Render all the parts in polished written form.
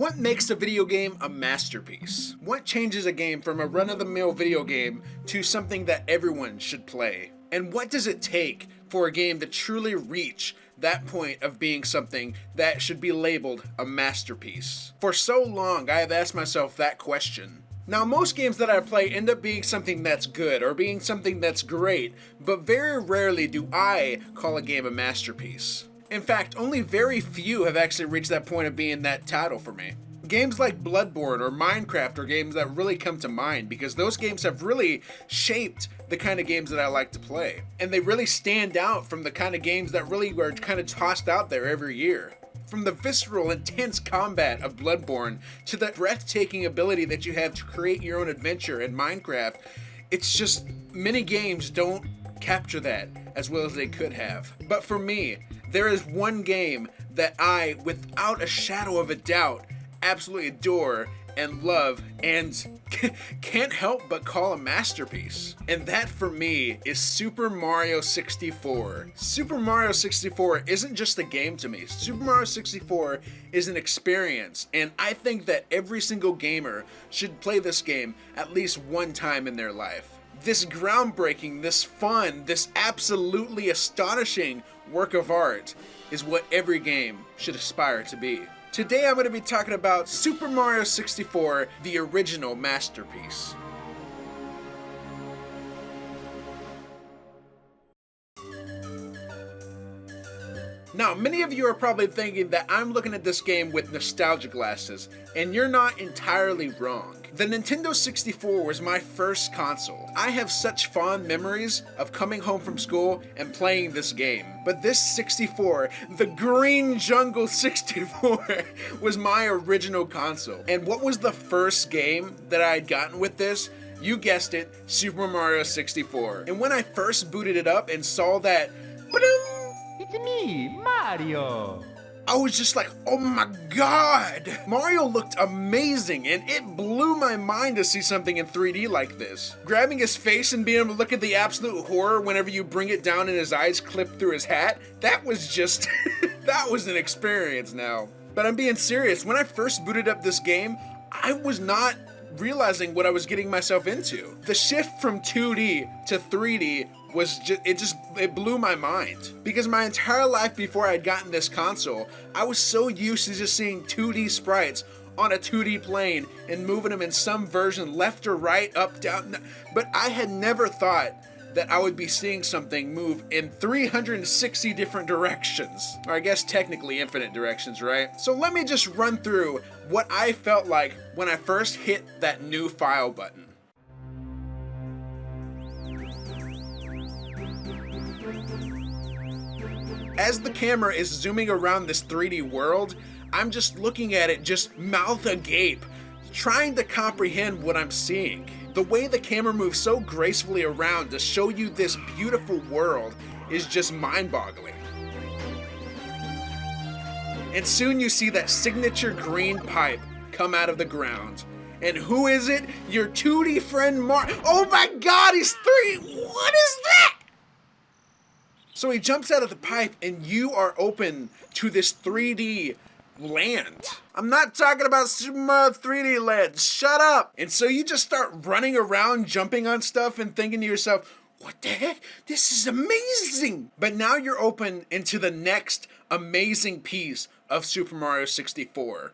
What makes a video game a masterpiece? What changes a game from a run-of-the-mill video game to something that everyone should play? And what does it take for a game to truly reach that point of being something that should be labeled a masterpiece? For so long, I have asked myself that question. Now, most games that I play end up being something that's good or being something that's great, but very rarely do I call a game a masterpiece. In fact, only very few have actually reached that point of being that title for me. Games like Bloodborne or Minecraft are games that really come to mind because those games have really shaped the kind of games that I like to play. And they really stand out from the kind of games that really are kind of tossed out there every year. From the visceral, intense combat of Bloodborne to the breathtaking ability that you have to create your own adventure in Minecraft, it's just many games don't capture that as well as they could have. But for me, there is one game that I, without a shadow of a doubt, absolutely adore and love and can't help but call a masterpiece. And that for me is Super Mario 64. Super Mario 64 isn't just a game to me. Super Mario 64 is an experience, and I think that every single gamer should play this game at least one time in their life. This groundbreaking, this fun, this absolutely astonishing work of art is what every game should aspire to be. Today I'm going to be talking about Super Mario 64, the original masterpiece. Now, many of you are probably thinking that I'm looking at this game with nostalgia glasses, and you're not entirely wrong. The Nintendo 64 was my first console. I have such fond memories of coming home from school and playing this game. But this 64, the Green Jungle 64, was my original console. And what was the first game that I had gotten with this? You guessed it, Super Mario 64. And when I first booted it up and saw that, it's me, Mario! I was just like, oh my god! Mario looked amazing, and it blew my mind to see something in 3D like this. Grabbing his face and being able to look at the absolute horror whenever you bring it down and his eyes clip through his hat, that was just, that was an experience now. But I'm being serious, when I first booted up this game, I was not realizing what I was getting myself into. The shift from 2D to 3D was it blew my mind. Because my entire life before I had gotten this console, I was so used to just seeing 2D sprites on a 2D plane and moving them in some version left or right, up, down. But I had never thought that I would be seeing something move in 360 different directions. Or I guess technically infinite directions, right? So let me just run through what I felt like when I first hit that new file button. As the camera is zooming around this 3D world, I'm just looking at it just mouth agape, trying to comprehend what I'm seeing. The way the camera moves so gracefully around to show you this beautiful world is just mind-boggling. And soon you see that signature green pipe come out of the ground. And who is it? Your 2D friend Mario. Oh my god, he's 3D! What is that? So he jumps out of the pipe and you are open to this 3D land. I'm not talking about Super Mario 3D Land, shut up! And so you just start running around, jumping on stuff and thinking to yourself, what the heck? This is amazing! But now you're open into the next amazing piece of Super Mario 64.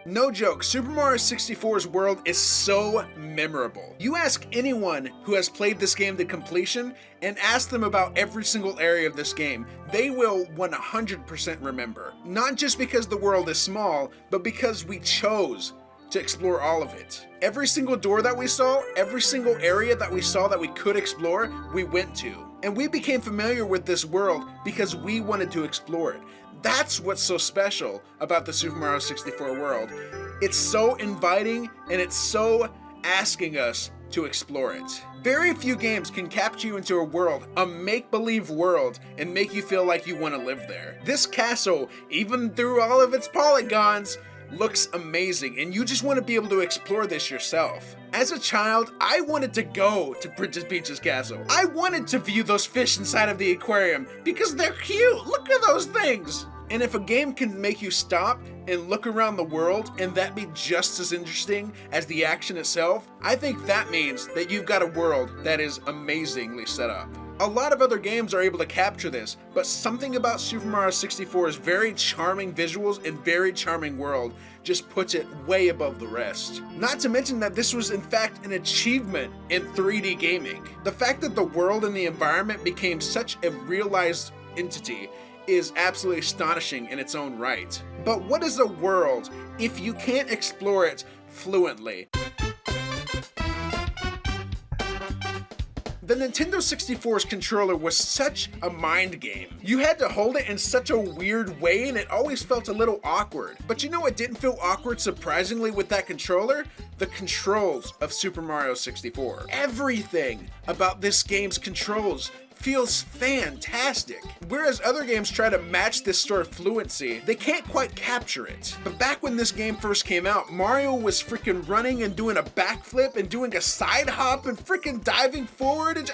No joke, Super Mario 64's world is so memorable. You ask anyone who has played this game to completion and ask them about every single area of this game, they will 100% remember. Not just because the world is small, but because we chose to explore all of it. Every single door that we saw, every single area that we saw that we could explore, we went to. And we became familiar with this world because we wanted to explore it. That's what's so special about the Super Mario 64 world. It's so inviting and it's so asking us to explore it. Very few games can capture you into a world, a make-believe world, and make you feel like you want to live there. This castle, even through all of its polygons, looks amazing, and you just want to be able to explore this yourself. As a child, I wanted to go to Princess Peach's castle. I wanted to view those fish inside of the aquarium because they're cute. Look at those things. And if a game can make you stop and look around the world and that be just as interesting as the action itself, I think that means that you've got a world that is amazingly set up. A lot of other games are able to capture this, but something about Super Mario 64's very charming visuals and very charming world just puts it way above the rest. Not to mention that this was in fact an achievement in 3D gaming. The fact that the world and the environment became such a realized entity is absolutely astonishing in its own right. But what is a world if you can't explore it fluently? The Nintendo 64's controller was such a mind game. You had to hold it in such a weird way and it always felt a little awkward. But you know what didn't feel awkward surprisingly with that controller? The controls of Super Mario 64. Everything about this game's controls feels fantastic. Whereas other games try to match this sort of fluency, they can't quite capture it. But back when this game first came out, Mario was freaking running and doing a backflip and doing a side hop and freaking diving forward and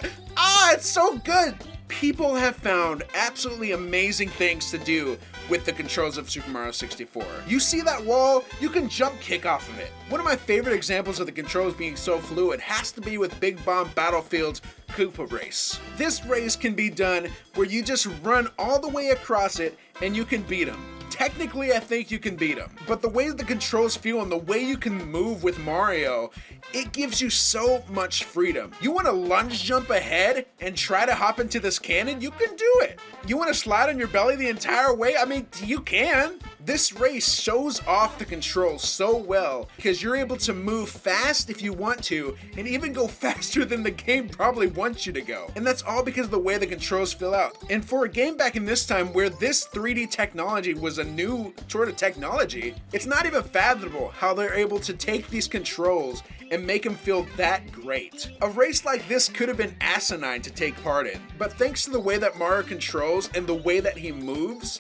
it's so good! People have found absolutely amazing things to do with the controls of Super Mario 64. You see that wall? You can jump kick off of it. One of my favorite examples of the controls being so fluid has to be with Big Bomb Battlefield's Koopa Race. This race can be done where you just run all the way across it and you can beat them. Technically, I think you can beat him, but the way the controls feel and the way you can move with Mario, it gives you so much freedom. You want to lunge jump ahead and try to hop into this cannon? You can do it. You want to slide on your belly the entire way? I mean, you can. This race shows off the controls so well because you're able to move fast if you want to and even go faster than the game probably wants you to go. And that's all because of the way the controls fill out. And for a game back in this time where this 3D technology was a new sort of technology, it's not even fathomable how they're able to take these controls and make them feel that great. A race like this could have been asinine to take part in, but thanks to the way that Mario controls and the way that he moves,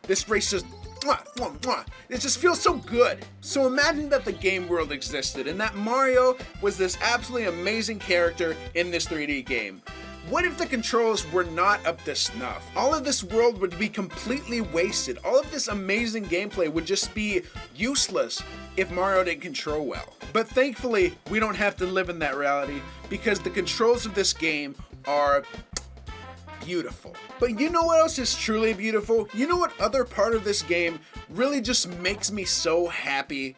this race just it just feels so good. So imagine that the game world existed and that Mario was this absolutely amazing character in this 3D game. What if the controls were not up to snuff? All of this world would be completely wasted. All of this amazing gameplay would just be useless if Mario didn't control well. But thankfully, we don't have to live in that reality because the controls of this game are beautiful. But you know what else is truly beautiful? You know what other part of this game really just makes me so happy?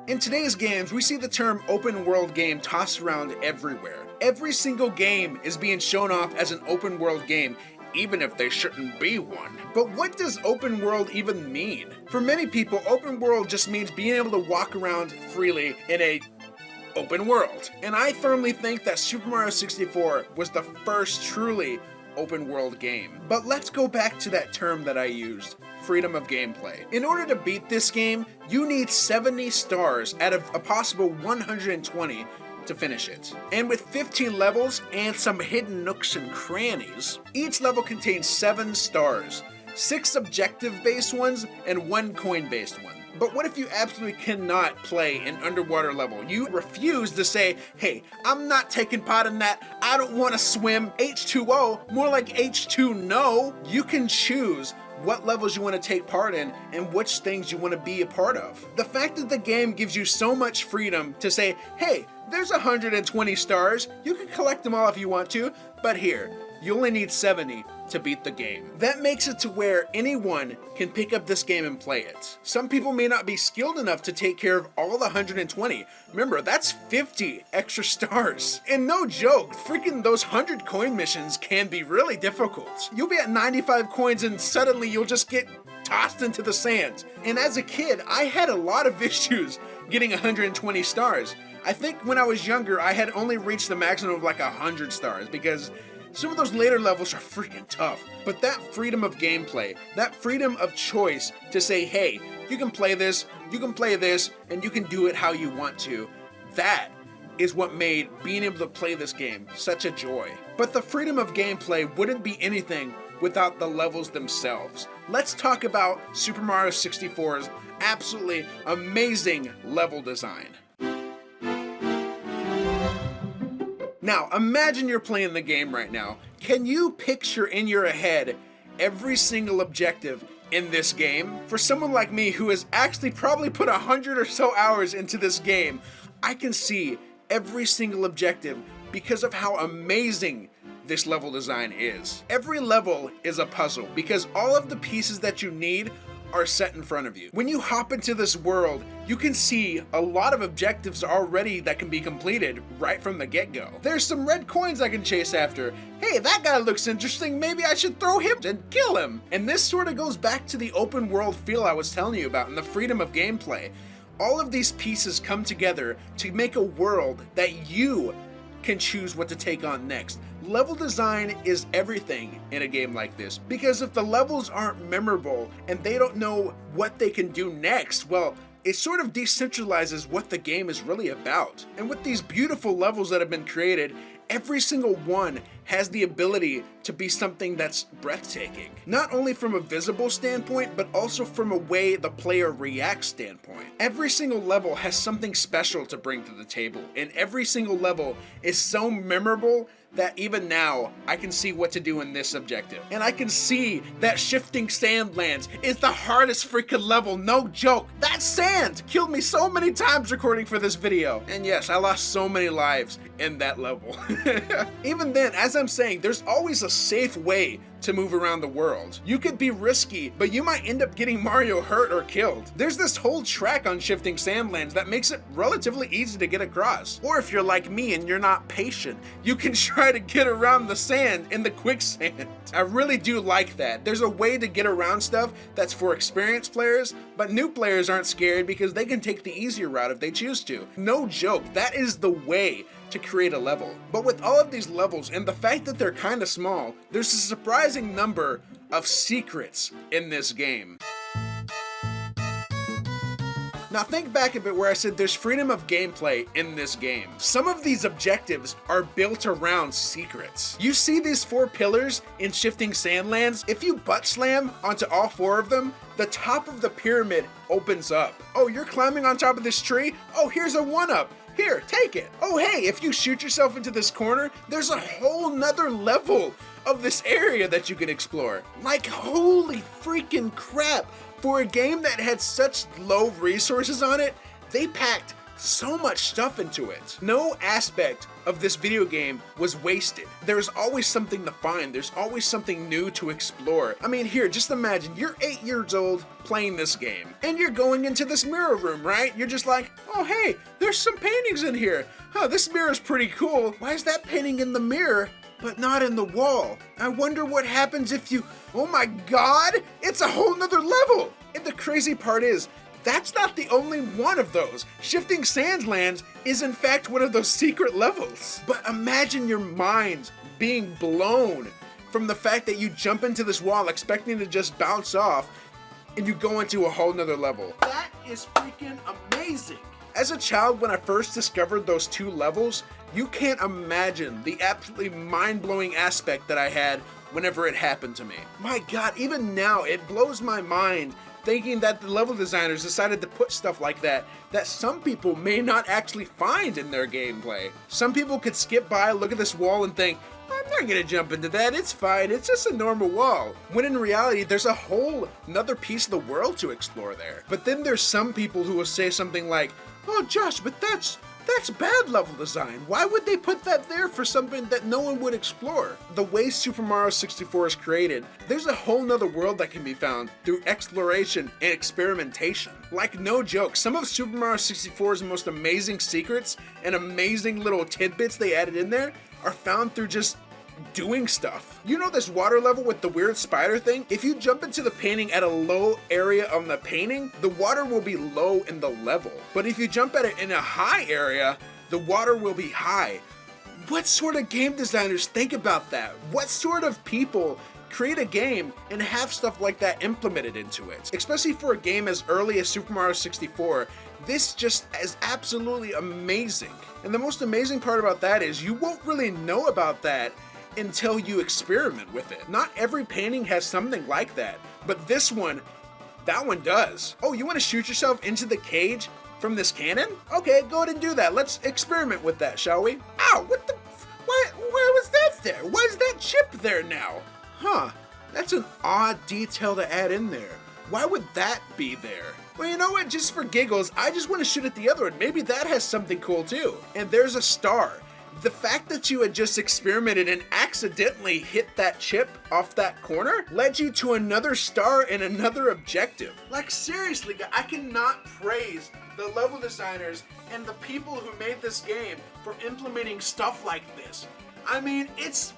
In today's games, we see the term open world game tossed around everywhere. Every single game is being shown off as an open world game, even if they shouldn't be one. But what does open world even mean? For many people, open world just means being able to walk around freely in a open world. And I firmly think that Super Mario 64 was the first truly open world game. But let's go back to that term that I used, freedom of gameplay. In order to beat this game, you need 70 stars out of a possible 120 to finish it. And with 15 levels and some hidden nooks and crannies, each level contains 7 stars, 6 objective-based ones and 1 coin-based one. But what if you absolutely cannot play an underwater level? You refuse to say, hey, I'm not taking part in that. I don't want to swim. H2O, more like H2 no. You can choose what levels you want to take part in and which things you want to be a part of. The fact that the game gives you so much freedom to say, hey, there's 120 stars. You can collect them all if you want to, but here, you only need 70 to beat the game. That makes it to where anyone can pick up this game and play it. Some people may not be skilled enough to take care of all the 120. Remember, that's 50 extra stars. And no joke, freaking those 100 coin missions can be really difficult. You'll be at 95 coins and suddenly you'll just get tossed into the sand. And as a kid, I had a lot of issues getting 120 stars. I think when I was younger, I had only reached the maximum of like 100 stars because some of those later levels are freaking tough. But that freedom of gameplay, that freedom of choice to say, hey, you can play this, and you can do it how you want to, that is what made being able to play this game such a joy. But the freedom of gameplay wouldn't be anything without the levels themselves. Let's talk about Super Mario 64's absolutely amazing level design. Now, imagine you're playing the game right now. Can you picture in your head every single objective in this game? For someone like me who has actually probably put 100 or so hours into this game, I can see every single objective because of how amazing this level design is. Every level is a puzzle because all of the pieces that you need are set in front of you. When you hop into this world, you can see a lot of objectives already that can be completed right from the get-go. There's some red coins I can chase after. Hey, that guy looks interesting, maybe I should throw him and kill him. And this sort of goes back to the open world feel I was telling you about and the freedom of gameplay. All of these pieces come together to make a world that you can choose what to take on next. Level design is everything in a game like this, because if the levels aren't memorable and they don't know what they can do next, well, it sort of decentralizes what the game is really about. And with these beautiful levels that have been created, every single one has the ability to be something that's breathtaking. Not only from a visible standpoint, but also from a way the player reacts standpoint. Every single level has something special to bring to the table, and every single level is so memorable that even now, I can see what to do in this objective. And I can see that shifting sand lands is the hardest freaking level, no joke. That sand killed me so many times recording for this video. And yes, I lost so many lives in that level. Even then, as I'm saying, there's always a safe way to move around the world. You could be risky, but you might end up getting Mario hurt or killed. There's this whole track on shifting sandlands that makes it relatively easy to get across. Or if you're like me and you're not patient, you can try to get around the sand in the quicksand. I really do like that. There's a way to get around stuff that's for experienced players, but new players aren't scared because they can take the easier route if they choose to. No joke, that is the way to create a level. But with all of these levels and the fact that they're kind of small, there's a surprising number of secrets in this game. Now think back a bit where I said there's freedom of gameplay in this game. Some of these objectives are built around secrets. You see these 4 pillars in shifting sandlands? If you butt slam onto all 4 of them, the top of the pyramid opens up. Oh, you're climbing on top of this tree? Oh, here's a 1-up. Here, take it. Oh, hey, if you shoot yourself into this corner, there's a whole nother level of this area that you can explore. Like, holy freaking crap. For a game that had such low resources on it, they packed so much stuff into it. No aspect of this video game was wasted. There's always something to find. There's always something new to explore. I mean, here, just imagine you're 8 years old playing this game and you're going into this mirror room, right? You're just like, oh, hey, there's some paintings in here. Huh, this mirror's pretty cool. Why is that painting in the mirror but not in the wall? I wonder what happens if you, oh my God, it's a whole nother level. And the crazy part is, that's not the only one of those. Shifting Sandlands is in fact one of those secret levels. But imagine your mind being blown from the fact that you jump into this wall expecting to just bounce off and you go into a whole nother level. That is freaking amazing. As a child, when I first discovered those 2 levels, you can't imagine the absolutely mind-blowing aspect that I had whenever it happened to me. My God, even now, it blows my mind thinking that the level designers decided to put stuff like that some people may not actually find in their gameplay. Some people could skip by, look at this wall and think, I'm not gonna jump into that, it's fine, it's just a normal wall. When in reality, there's a whole another piece of the world to explore there. But then there's some people who will say something like, oh Josh, but that's bad level design. Why would they put that there for something that no one would explore? The way Super Mario 64 is created, there's a whole nother world that can be found through exploration and experimentation. Like, no joke, some of Super Mario 64's most amazing secrets and amazing little tidbits they added in there are found through just doing stuff. You know this water level with the weird spider thing? If you jump into the painting at a low area on the painting, the water will be low in the level. But if you jump at it in a high area, the water will be high. What sort of game designers think about that? What sort of people create a game and have stuff like that implemented into it? Especially for a game as early as Super Mario 64, this just is absolutely amazing. And the most amazing part about that is you won't really know about that until you experiment with it. Not every painting has something like that, but this one, that one does. Oh, you want to shoot yourself into the cage from this cannon? Okay, go ahead and do that. Let's experiment with that, shall we? Ow, there? Why is that chip there now? Huh, that's an odd detail to add in there. Why would that be there? Well, you know what, just for giggles, I just want to shoot at the other one. Maybe that has something cool too. And there's a star. The fact that you had just experimented and accidentally hit that chip off that corner led you to another star and another objective. Like seriously, I cannot praise the level designers and the people who made this game for implementing stuff like this. I mean, it's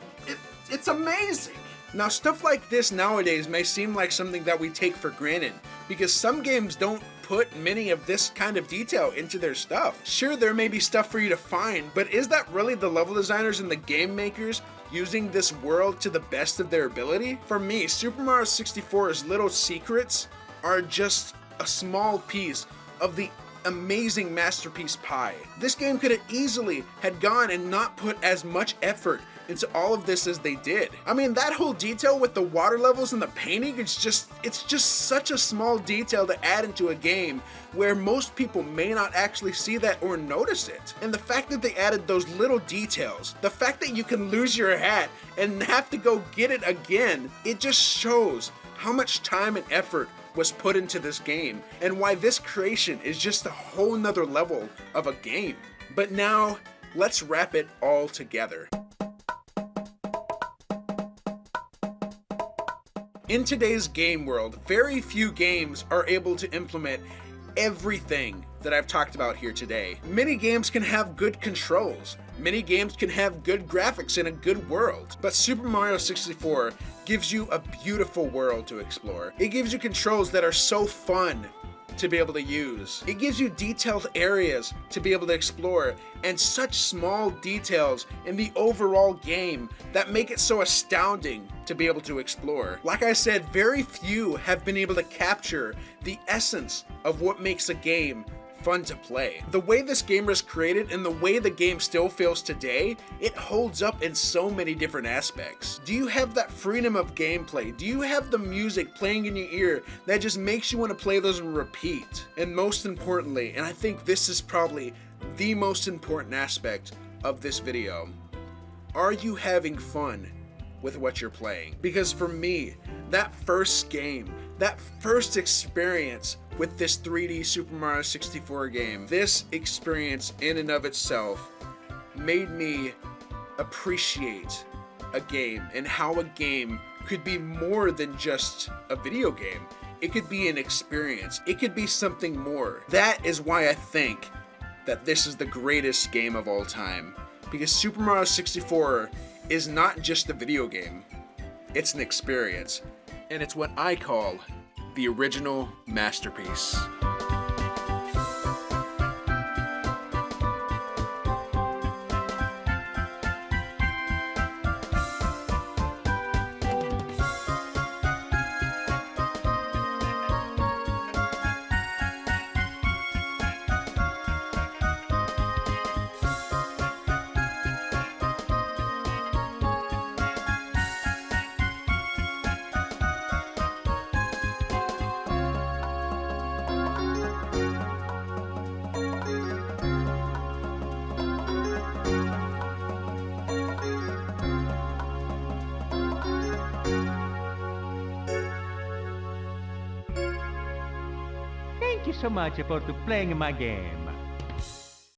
amazing. Now, stuff like this nowadays may seem like something that we take for granted because some games don't put many of this kind of detail into their stuff. Sure, there may be stuff for you to find, but is that really the level designers and the game makers using this world to the best of their ability? For me, Super Mario 64's little secrets are just a small piece of the amazing masterpiece pie. This game could have easily had gone and not put as much effort into all of this as they did. I mean, that whole detail with the water levels and the painting, it's just such a small detail to add into a game where most people may not actually see that or notice it. And the fact that they added those little details, the fact that you can lose your hat and have to go get it again, it just shows how much time and effort was put into this game and why this creation is just a whole nother level of a game. But now, let's wrap it all together. In today's game world, very few games are able to implement everything that I've talked about here today. Many games can have good controls. Many games can have good graphics and a good world. But Super Mario 64 gives you a beautiful world to explore. It gives you controls that are so fun to be able to use. It gives you detailed areas to be able to explore and such small details in the overall game that make it so astounding to be able to explore. Like I said, very few have been able to capture the essence of what makes a game fun to play. The way this game was created and the way the game still feels today, it holds up in so many different aspects. Do you have that freedom of gameplay? Do you have the music playing in your ear that just makes you want to play those and repeat? And most importantly, and I think this is probably the most important aspect of this video, are you having fun with what you're playing? Because for me, that first game, that first experience with this 3D Super Mario 64 game, this experience in and of itself made me appreciate a game and how a game could be more than just a video game. It could be an experience. It could be something more. That is why I think that this is the greatest game of all time. Because Super Mario 64 is not just a video game. It's an experience. And it's what I call the original masterpiece. Thank you so much for playing my game.